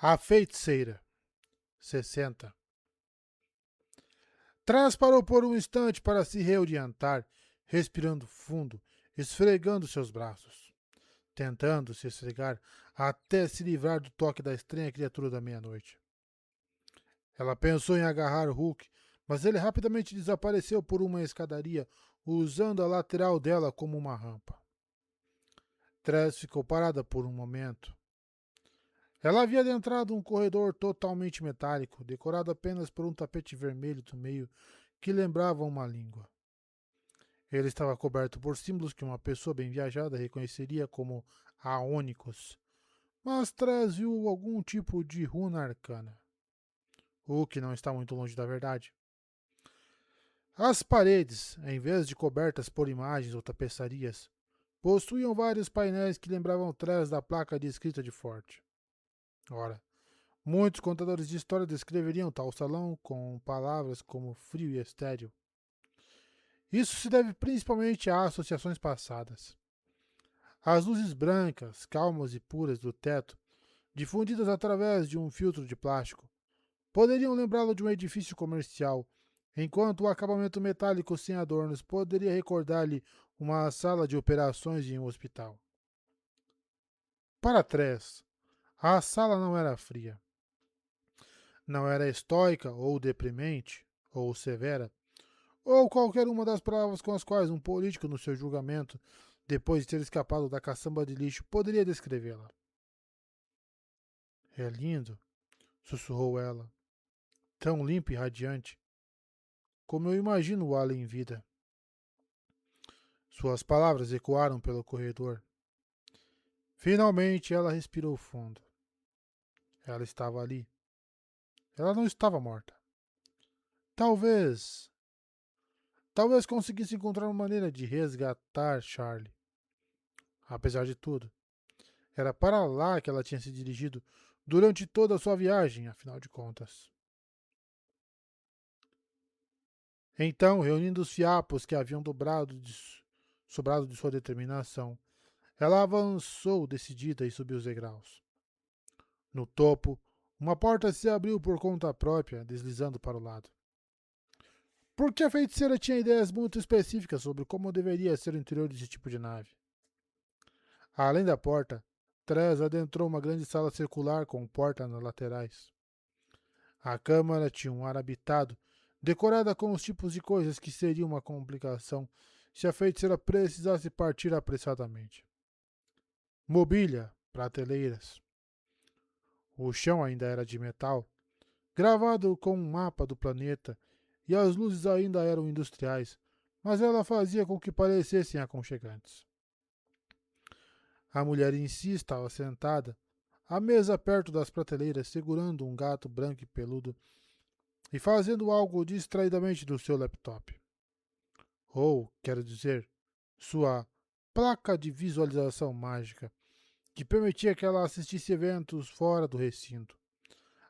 A Feiticeira, 60. Trás parou por um instante para se reorientar, respirando fundo, esfregando seus braços, tentando se esfregar até se livrar do toque da estranha criatura da meia-noite. Ela pensou em agarrar Hulk, mas ele rapidamente desapareceu por uma escadaria, usando a lateral dela como uma rampa. Tress ficou parada por um momento. Ela havia adentrado um corredor totalmente metálico, decorado apenas por um tapete vermelho do meio que lembrava uma língua. Ele estava coberto por símbolos que uma pessoa bem viajada reconheceria como aônicos, mas Tress viu algum tipo de runa arcana, o que não está muito longe da verdade. As paredes, em vez de cobertas por imagens ou tapeçarias, possuíam vários painéis que lembravam Tress da placa de escrita de Forte. Ora, muitos contadores de história descreveriam tal salão com palavras como frio e estéril. Isso se deve principalmente a associações passadas. As luzes brancas, calmas e puras do teto, difundidas através de um filtro de plástico, poderiam lembrá-lo de um edifício comercial, enquanto o acabamento metálico sem adornos poderia recordar-lhe uma sala de operações em um hospital. Para Tress, a sala não era fria. Não era estoica ou deprimente, ou severa, ou qualquer uma das palavras com as quais um político no seu julgamento, depois de ter escapado da caçamba de lixo, poderia descrevê-la. É lindo, sussurrou ela, tão limpo e radiante, como eu imagino o além vida. Suas palavras ecoaram pelo corredor. Finalmente ela respirou fundo. Ela estava ali. Ela não estava morta. Talvez. Talvez conseguisse encontrar uma maneira de resgatar Charlie. Apesar de tudo, era para lá que ela tinha se dirigido durante toda a sua viagem, afinal de contas. Então, reunindo os fiapos que haviam sobrado de sua determinação, ela avançou decidida e subiu os degraus. No topo, uma porta se abriu por conta própria, deslizando para o lado. Porque a feiticeira tinha ideias muito específicas sobre como deveria ser o interior desse tipo de nave. Além da porta, Tress adentrou uma grande sala circular com portas nas laterais. A câmara tinha um ar habitado, decorada com os tipos de coisas que seria uma complicação se a feiticeira precisasse partir apressadamente. Mobília, prateleiras. O chão ainda era de metal, gravado com um mapa do planeta, e as luzes ainda eram industriais, mas ela fazia com que parecessem aconchegantes. A mulher em si estava sentada, à mesa perto das prateleiras, segurando um gato branco e peludo e fazendo algo distraidamente do seu laptop. Ou, quero dizer, sua placa de visualização mágica, que permitia que ela assistisse eventos fora do recinto,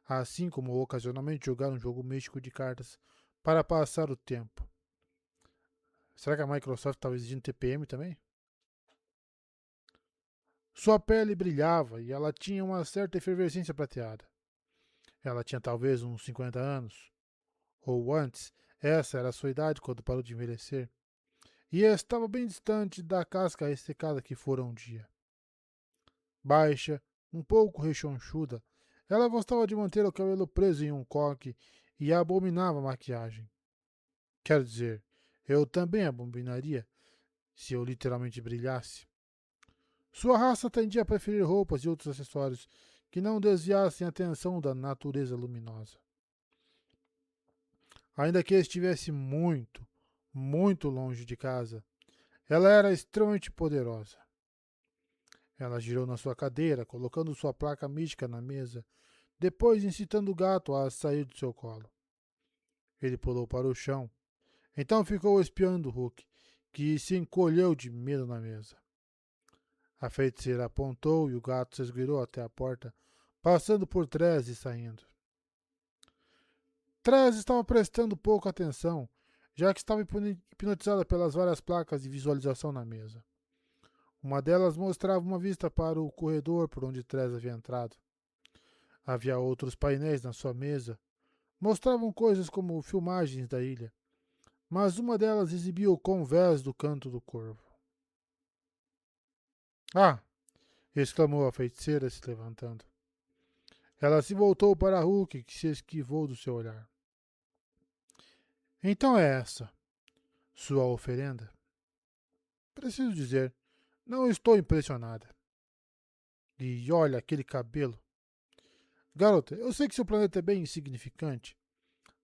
assim como ocasionalmente jogar um jogo místico de cartas para passar o tempo. Será que a Microsoft estava exigindo TPM também? Sua pele brilhava e ela tinha uma certa efervescência prateada. Ela tinha talvez uns 50 anos, ou antes, essa era a sua idade quando parou de envelhecer, e estava bem distante da casca ressecada que fora um dia. Baixa, um pouco rechonchuda, ela gostava de manter o cabelo preso em um coque e abominava a maquiagem. Quero dizer, eu também abominaria, se eu literalmente brilhasse. Sua raça tendia a preferir roupas e outros acessórios que não desviassem a atenção da natureza luminosa. Ainda que estivesse muito, muito longe de casa, ela era extremamente poderosa. Ela girou na sua cadeira, colocando sua placa mística na mesa, depois incitando o gato a sair do seu colo. Ele pulou para o chão. Então ficou espiando Hulk, que se encolheu de medo na mesa. A feiticeira apontou e o gato se esgueirou até a porta, passando por Tress e saindo. Tress estava prestando pouca atenção, já que estava hipnotizada pelas várias placas de visualização na mesa. Uma delas mostrava uma vista para o corredor por onde Tress havia entrado. Havia outros painéis na sua mesa. Mostravam coisas como filmagens da ilha, mas uma delas exibia o convés do canto do corvo. Ah! Exclamou a feiticeira, se levantando. Ela se voltou para Hulk, que se esquivou do seu olhar. Então é essa sua oferenda? Preciso dizer, não estou impressionada. E olha aquele cabelo. Garota, eu sei que seu planeta é bem insignificante,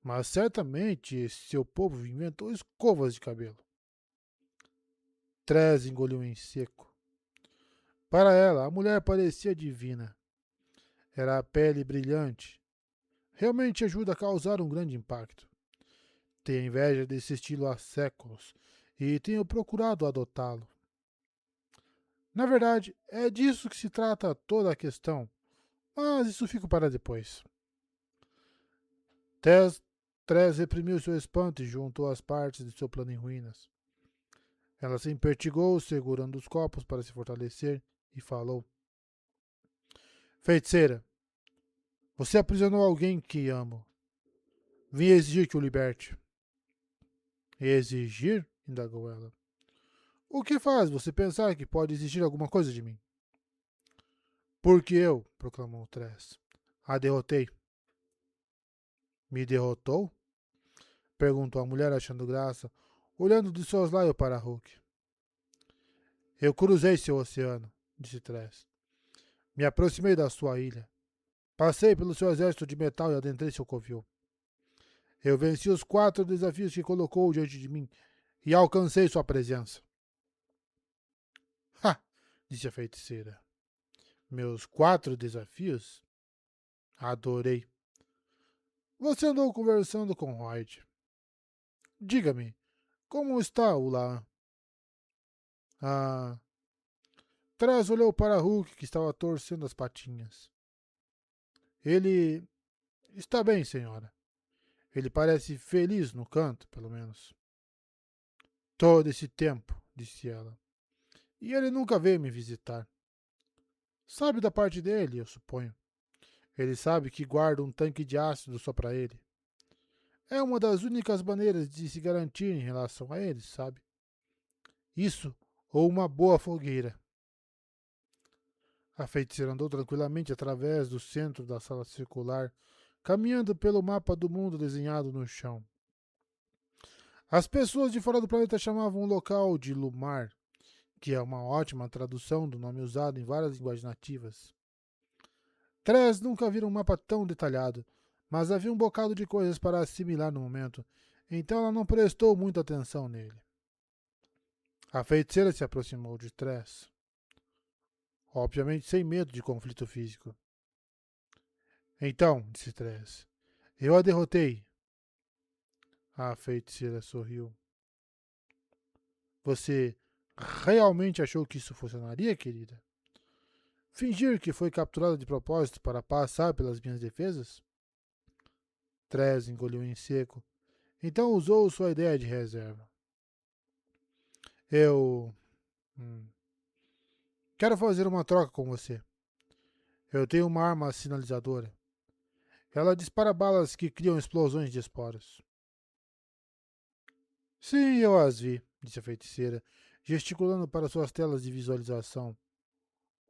mas certamente esse seu povo inventou escovas de cabelo. Trez engoliu em seco. Para ela, a mulher parecia divina. Era a pele brilhante. Realmente ajuda a causar um grande impacto. Tenho inveja desse estilo há séculos e tenho procurado adotá-lo. Na verdade, é disso que se trata toda a questão, mas isso fica para depois. Tess Trez reprimiu seu espanto e juntou as partes de seu plano em ruínas. Ela se impertigou, segurando os copos para se fortalecer, e falou: Feiticeira, você aprisionou alguém que amo. Vim exigir que o liberte. Exigir? Indagou ela. O que faz você pensar que pode exigir alguma coisa de mim? Porque eu, proclamou Tress, a derrotei. Me derrotou? Perguntou a mulher achando graça, olhando de soslaio para Hulk. Eu cruzei seu oceano, disse Tress. Me aproximei da sua ilha. Passei pelo seu exército de metal e adentrei seu covil. Eu venci os 4 desafios que colocou diante de mim e alcancei sua presença. Ha! Disse a feiticeira. Meus 4 desafios? Adorei. Você andou conversando com Lloyd. Diga-me, como está o Laan? Ah. Trás olhou para Hulk, que estava torcendo as patinhas. Ele está bem, senhora. Ele parece feliz no canto, pelo menos. Todo esse tempo, disse ela. E ele nunca veio me visitar. Sabe da parte dele, eu suponho. Ele sabe que guarda um tanque de ácido só para ele. É uma das únicas maneiras de se garantir em relação a ele, sabe? Isso ou uma boa fogueira. A feiticeira andou tranquilamente através do centro da sala circular, caminhando pelo mapa do mundo desenhado no chão. As pessoas de fora do planeta chamavam o local de Lumar, que é uma ótima tradução do nome usado em várias linguagens nativas. Três nunca viram um mapa tão detalhado, mas havia um bocado de coisas para assimilar no momento, então ela não prestou muita atenção nele. A feiticeira se aproximou de Tress, obviamente sem medo de conflito físico. Então, disse Tress, eu a derrotei. A feiticeira sorriu. Você realmente achou que isso funcionaria, querida? Fingir que foi capturada de propósito para passar pelas minhas defesas? Tress engoliu em seco. Então usou sua ideia de reserva. Eu. Quero fazer uma troca com você. Eu tenho uma arma sinalizadora. Ela dispara balas que criam explosões de esporos. Sim, eu as vi, disse a feiticeira, gesticulando para suas telas de visualização,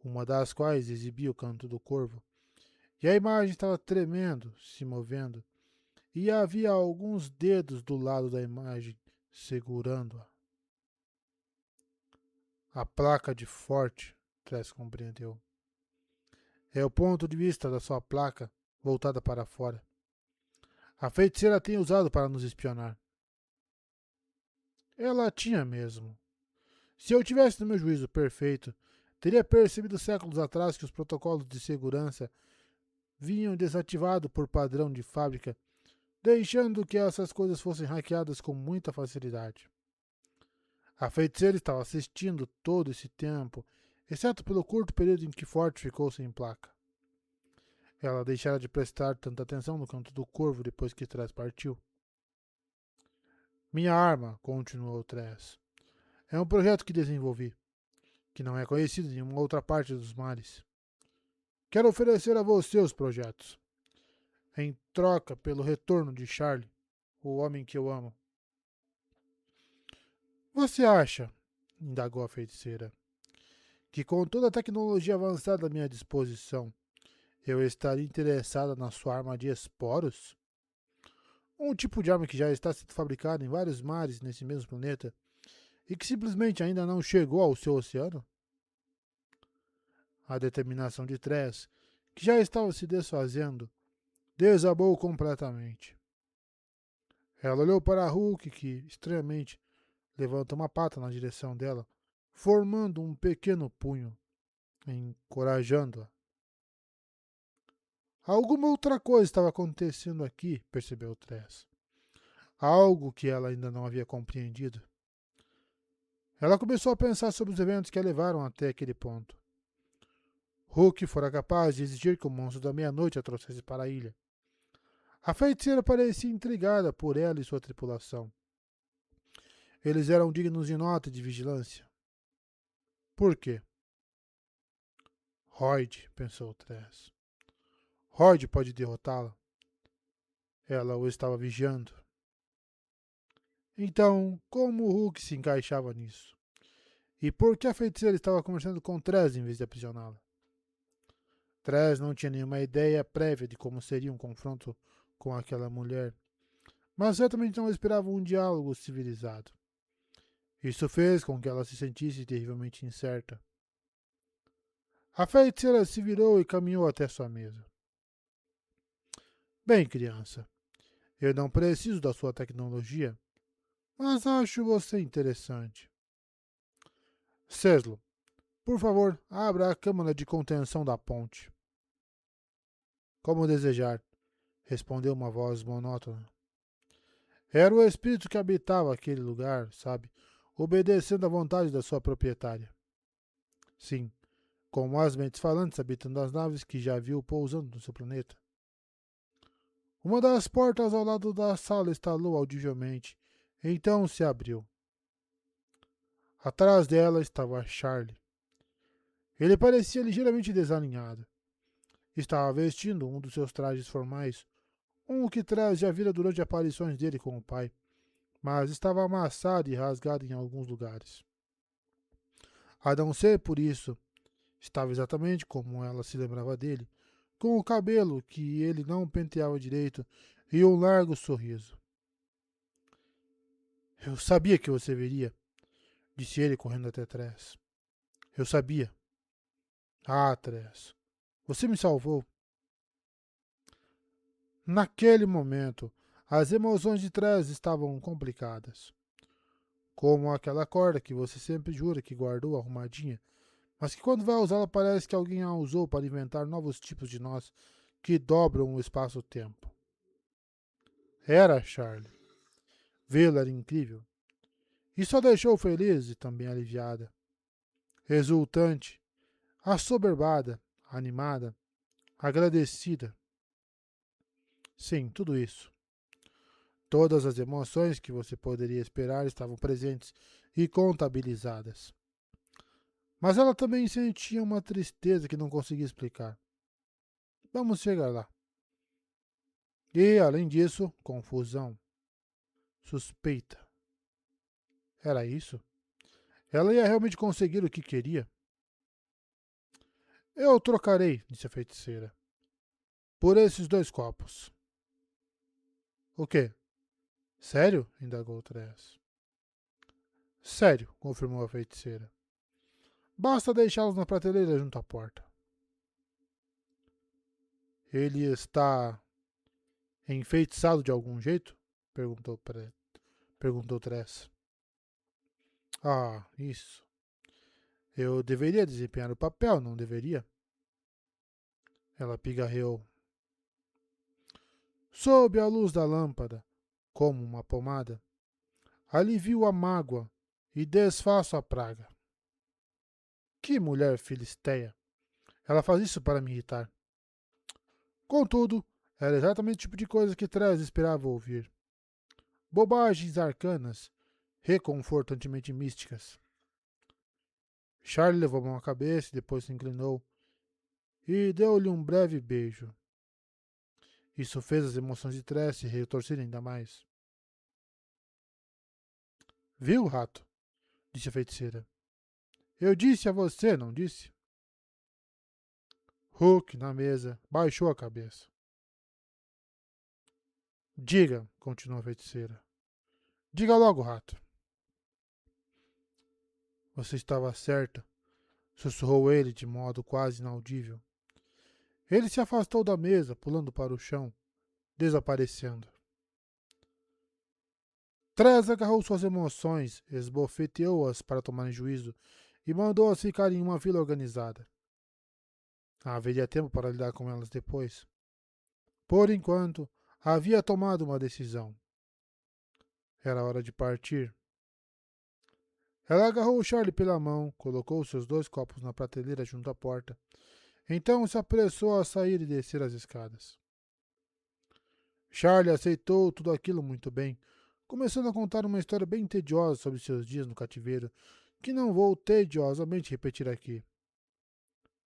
uma das quais exibia o canto do corvo. E a imagem estava tremendo, se movendo, e havia alguns dedos do lado da imagem segurando-a. A placa de forte, Tress compreendeu. É o ponto de vista da sua placa voltada para fora. A feiticeira tem usado para nos espionar. Ela tinha mesmo. Se eu tivesse no meu juízo perfeito, teria percebido séculos atrás que os protocolos de segurança vinham desativados por padrão de fábrica, deixando que essas coisas fossem hackeadas com muita facilidade. A feiticeira estava assistindo todo esse tempo, exceto pelo curto período em que Forte ficou sem placa. Ela deixara de prestar tanta atenção no canto do corvo depois que Tress partiu. Minha arma, continuou Tress, é um projeto que desenvolvi, que não é conhecido em nenhuma outra parte dos mares. Quero oferecer a você os projetos, em troca pelo retorno de Charlie, o homem que eu amo. Você acha, indagou a feiticeira, que com toda a tecnologia avançada à minha disposição, eu estaria interessada na sua arma de esporos? Um tipo de arma que já está sendo fabricada em vários mares nesse mesmo planeta e que simplesmente ainda não chegou ao seu oceano? A determinação de Tress, que já estava se desfazendo, desabou completamente. Ela olhou para Hulk, que, estranhamente, levanta uma pata na direção dela, formando um pequeno punho, encorajando-a. Alguma outra coisa estava acontecendo aqui, percebeu Tress. Algo que ela ainda não havia compreendido. Ela começou a pensar sobre os eventos que a levaram até aquele ponto. Hulk fora capaz de exigir que o monstro da meia-noite a trouxesse para a ilha. A feiticeira parecia intrigada por ela e sua tripulação. Eles eram dignos de nota e de vigilância. Por quê? Royd, pensou Tress. Royd pode derrotá-la. Ela o estava vigiando. Então, como o Hulk se encaixava nisso? E por que a feiticeira estava conversando com Tress em vez de aprisioná-la? Tress não tinha nenhuma ideia prévia de como seria um confronto com aquela mulher, mas certamente não esperava um diálogo civilizado. Isso fez com que ela se sentisse terrivelmente incerta. A feiticeira se virou e caminhou até sua mesa. Bem, criança, eu não preciso da sua tecnologia, mas acho você interessante. Ceslo, por favor, abra a câmara de contenção da ponte. Como desejar, respondeu uma voz monótona. Era o espírito que habitava aquele lugar, sabe, obedecendo à vontade da sua proprietária. Sim, como as mentes falantes habitando as naves que já viu pousando no seu planeta. Uma das portas ao lado da sala estalou audivelmente, então se abriu. Atrás dela estava Charlie. Ele parecia ligeiramente desalinhado. Estava vestindo um dos seus trajes formais, um que Tress já vira durante aparições dele com o pai, mas estava amassado e rasgado em alguns lugares. A não ser por isso, estava exatamente como ela se lembrava dele, com o cabelo que ele não penteava direito e um largo sorriso. Eu sabia que você viria, disse ele correndo até Tress. Eu sabia. Ah, Tress, você me salvou. Naquele momento, as emoções de Tress estavam complicadas. Como aquela corda que você sempre jura que guardou arrumadinha, mas que quando vai usá-la parece que alguém a usou para inventar novos tipos de nós que dobram o espaço-tempo. Era Charlie. Vê-la era incrível. Isso a deixou feliz e também aliviada. Exultante, assoberbada, animada, agradecida. Sim, tudo isso. Todas as emoções que você poderia esperar estavam presentes e contabilizadas. Mas ela também sentia uma tristeza que não conseguia explicar. Vamos chegar lá. E, além disso, confusão. Suspeita. Era isso? Ela ia realmente conseguir o que queria? Eu trocarei, disse a feiticeira, por esses 2 copos. O quê? Sério? Indagou Tress. Sério, confirmou a feiticeira. Basta deixá-los na prateleira junto à porta. Ele está enfeitiçado de algum jeito? Perguntou Tress. Ah, isso. Eu deveria desempenhar o papel, não deveria? Ela pigarreou. Sob a luz da lâmpada, como uma pomada, alivio a mágoa e desfaço a praga. Que mulher filisteia! Ela faz isso para me irritar. Contudo, era exatamente o tipo de coisa que Tress esperava ouvir. Bobagens arcanas, reconfortantemente místicas. Charlie levou a mão à cabeça e depois se inclinou e deu-lhe um breve beijo. Isso fez as emoções de Tress se retorcerem ainda mais. Viu, rato? Disse a feiticeira. Eu disse a você, não disse? Hook, na mesa, baixou a cabeça. Diga, continuou a feiticeira. Diga logo, rato. Você estava certa, sussurrou ele de modo quase inaudível. Ele se afastou da mesa, pulando para o chão, desaparecendo. Tress agarrou suas emoções, esbofeteou-as para tomarem juízo e mandou-as ficar em uma fila organizada. Haveria tempo para lidar com elas depois. Por enquanto, havia tomado uma decisão. Era hora de partir. Ela agarrou Charlie pela mão, colocou seus 2 copos na prateleira junto à porta. Então se apressou a sair e descer as escadas. Charlie aceitou tudo aquilo muito bem, começando a contar uma história bem tediosa sobre seus dias no cativeiro, que não vou tediosamente repetir aqui.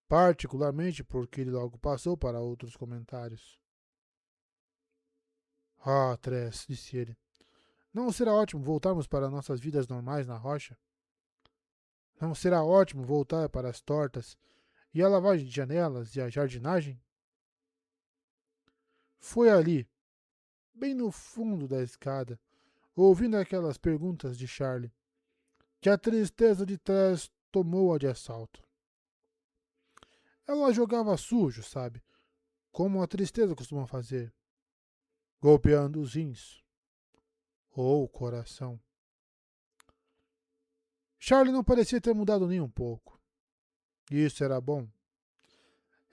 Particularmente porque ele logo passou para outros comentários. Ah, Tress, disse ele. Não será ótimo voltarmos para nossas vidas normais na rocha? Não será ótimo voltar para as tortas e a lavagem de janelas e a jardinagem? Foi ali, bem no fundo da escada, ouvindo aquelas perguntas de Charlie, que a tristeza de Tress tomou-a de assalto. Ela jogava sujo, sabe? Como a tristeza costuma fazer, golpeando os rins ou o coração. Charlie não parecia ter mudado nem um pouco. E isso era bom.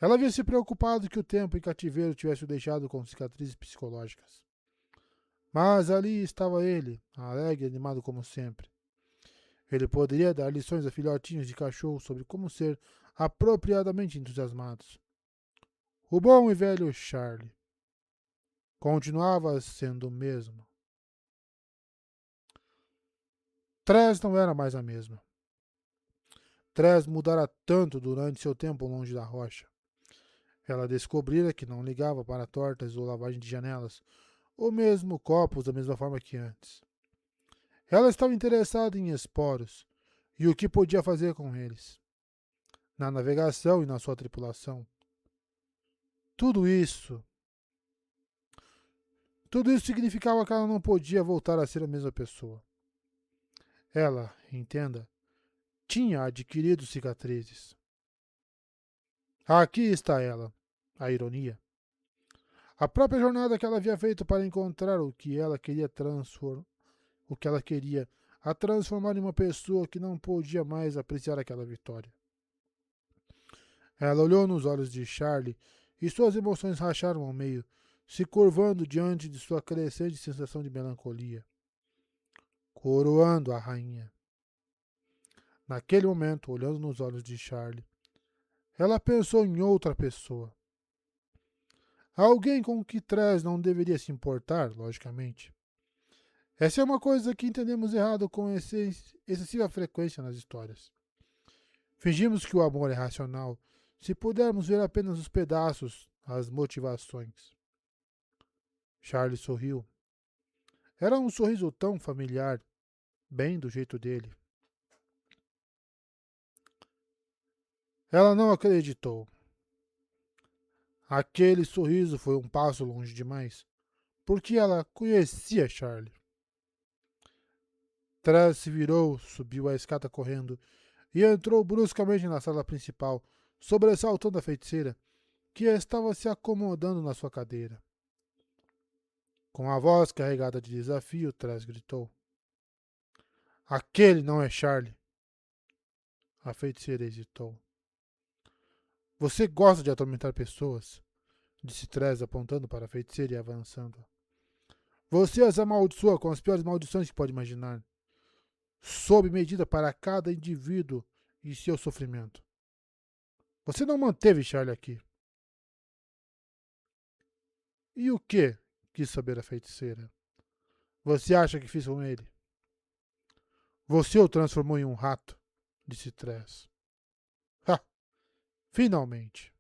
Ela havia se preocupado que o tempo em cativeiro tivesse o deixado com cicatrizes psicológicas. Mas ali estava ele, alegre e animado como sempre. Ele poderia dar lições a filhotinhos de cachorro sobre como ser apropriadamente entusiasmados. O bom e velho Charlie continuava sendo o mesmo. Tress não era mais a mesma. Tress mudara tanto durante seu tempo longe da rocha. Ela descobrira que não ligava para tortas ou lavagem de janelas, ou mesmo copos da mesma forma que antes. Ela estava interessada em esporos e o que podia fazer com eles, na navegação e na sua tripulação. Tudo isso significava que ela não podia voltar a ser a mesma pessoa. Ela, entenda, tinha adquirido cicatrizes. Aqui está ela, a ironia. A própria jornada que ela havia feito para encontrar o que ela queria, a transformar em uma pessoa que não podia mais apreciar aquela vitória. Ela olhou nos olhos de Charlie e suas emoções racharam ao meio, se curvando diante de sua crescente sensação de melancolia, coroando a rainha. Naquele momento, olhando nos olhos de Charlie, ela pensou em outra pessoa. Alguém com que Tress não deveria se importar, logicamente. Essa é uma coisa que entendemos errado com excessiva frequência nas histórias. Fingimos que o amor é racional, se pudermos ver apenas os pedaços, as motivações. Charlie sorriu. Era um sorriso tão familiar, bem do jeito dele. Ela não acreditou. Aquele sorriso foi um passo longe demais, porque ela conhecia Charlie. Tress se virou, subiu a escada correndo e entrou bruscamente na sala principal, sobressaltando a feiticeira, que estava se acomodando na sua cadeira. Com a voz carregada de desafio, Tress gritou. Aquele não é Charlie. A feiticeira hesitou. Você gosta de atormentar pessoas? Disse Tress apontando para a feiticeira e avançando. Você as amaldiçoa com as piores maldições que pode imaginar, sob medida para cada indivíduo e seu sofrimento. Você não manteve Charlie aqui. E o que? Quis saber a feiticeira. Você acha que fiz com ele? Você o transformou em um rato, disse Tress. Ha! Finalmente.